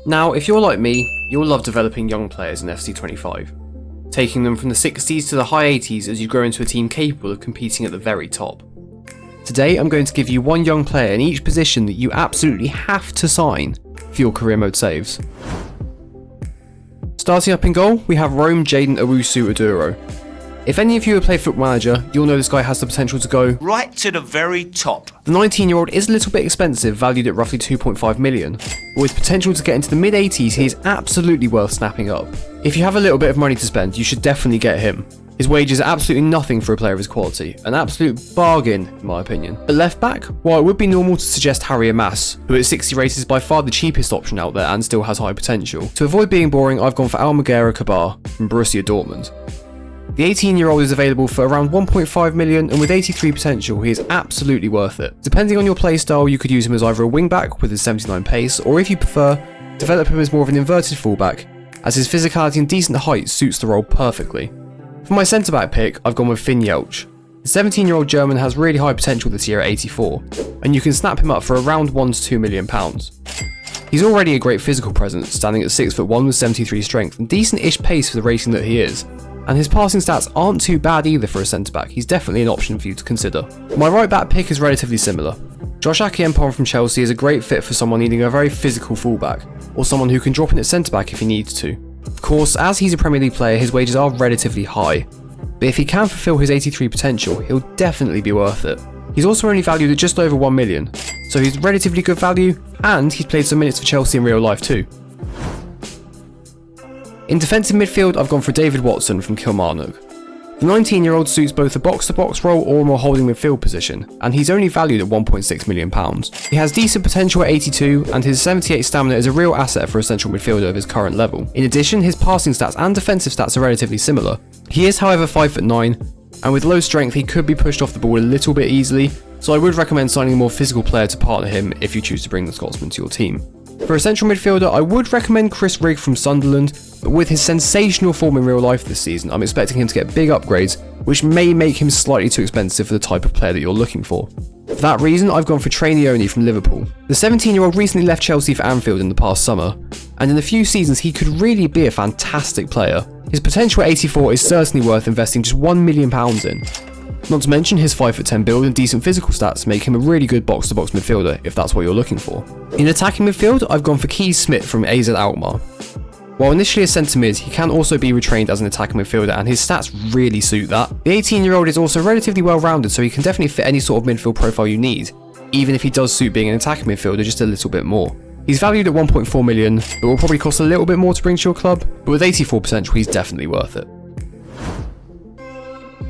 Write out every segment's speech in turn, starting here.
Now, if you're like me, you'll love developing young players in FC25, taking them from the 60s to the high 80s as you grow into a team capable of competing at the very top. Today I'm going to give you one young player in each position that you absolutely have to sign for your career mode saves. Starting up in goal, we have Rome Jaden Owusu-Oduro. If any of you have played Football Manager, you'll know this guy has the potential to go right to the very top. The 19-year-old is a little bit expensive, valued at roughly 2.5 million, but with potential to get into the mid-80s, he is absolutely worth snapping up. If you have a little bit of money to spend, you should definitely get him. His wages are absolutely nothing for a player of his quality, an absolute bargain in my opinion. At left back, while it would be normal to suggest Harry Amass, who at 60 rated is by far the cheapest option out there and still has high potential, to avoid being boring I've gone for Almagera Kabar from Borussia Dortmund. The 18-year-old is available for around 1.5 million and with 83 potential he is absolutely worth it. Depending on your playstyle, you could use him as either a wing-back with his 79 pace, or if you prefer, develop him as more of an inverted fullback, as his physicality and decent height suits the role perfectly. For my centre-back pick, I've gone with Finn Jeltsch. The 17-year-old German has really high potential this year at 84, and you can snap him up for around £1 to £2 million. He's already a great physical presence, standing at 6'1" with 73 strength and decent-ish pace for the rating that he is. And his passing stats aren't too bad either for a centre-back, he's definitely an option for you to consider. My right-back pick is relatively similar. Josh Akiempom from Chelsea is a great fit for someone needing a very physical fullback, or someone who can drop in at centre-back if he needs to. Of course, as he's a Premier League player, his wages are relatively high, but if he can fulfill his 83 potential, he'll definitely be worth it. He's also only valued at just over 1 million, so he's relatively good value, and he's played some minutes for Chelsea in real life too. In defensive midfield, I've gone for David Watson from Kilmarnock. The 19-year-old suits both a box-to-box role or a more holding midfield position, and he's only valued at £1.6 million. He has decent potential at 82, and his 78 stamina is a real asset for a central midfielder of his current level. In addition, his passing stats and defensive stats are relatively similar. He is however 5'9", and with low strength he could be pushed off the ball a little bit easily, so I would recommend signing a more physical player to partner him if you choose to bring the Scotsman to your team. For a central midfielder, I would recommend Chris Rigg from Sunderland, but with his sensational form in real life this season, I'm expecting him to get big upgrades, which may make him slightly too expensive for the type of player that you're looking for. For that reason, I've gone for Trainioni from Liverpool. The 17-year-old recently left Chelsea for Anfield in the past summer, and in a few seasons he could really be a fantastic player. His potential at 84 is certainly worth investing just £1 million in. Not to mention his 5'10" build and decent physical stats make him a really good box-to-box midfielder if that's what you're looking for. In attacking midfield, I've gone for Kees Smit from AZ Alkmaar. While initially a centre mid, he can also be retrained as an attacking midfielder and his stats really suit that. The 18-year-old is also relatively well rounded, so he can definitely fit any sort of midfield profile you need, even if he does suit being an attacking midfielder just a little bit more. He's valued at 1.4 million, but will probably cost a little bit more to bring to your club, but with 84 potential he's definitely worth it.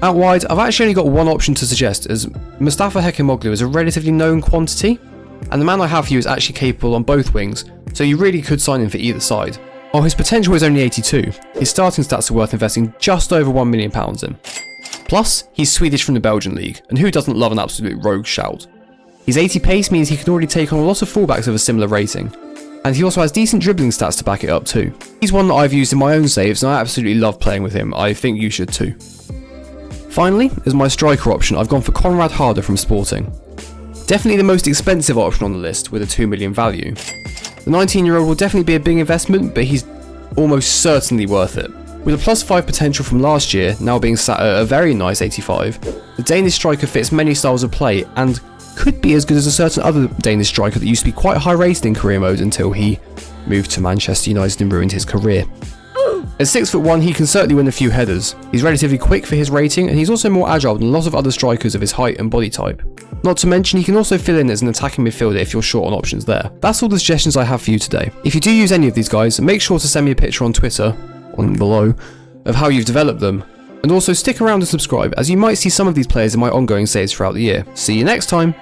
Out wide, I've actually only got one option to suggest, as Mustafa Hekimoglu is a relatively known quantity, and the man I have for you is actually capable on both wings, so you really could sign him for either side. While his potential is only 82, his starting stats are worth investing just over £1 million in. Plus, he's Swedish from the Belgian league, and who doesn't love an absolute rogue shout? His 80 pace means he can already take on a lot of fullbacks of a similar rating, and he also has decent dribbling stats to back it up too. He's one that I've used in my own saves, and I absolutely love playing with him. I think you should too. Finally, as my striker option, I've gone for Conrad Harder from Sporting. Definitely the most expensive option on the list with a 2 million value. The 19-year-old will definitely be a big investment, but he's almost certainly worth it. With a +5 potential from last year, now being sat at a very nice 85, the Danish striker fits many styles of play and could be as good as a certain other Danish striker that used to be quite high rated in career mode until he moved to Manchester United and ruined his career. At 6'1", he can certainly win a few headers. He's relatively quick for his rating, and he's also more agile than a lot of other strikers of his height and body type. Not to mention, he can also fill in as an attacking midfielder if you're short on options there. That's all the suggestions I have for you today. If you do use any of these guys, make sure to send me a picture on Twitter, on below, of how you've developed them. And also stick around and subscribe, as you might see some of these players in my ongoing saves throughout the year. See you next time!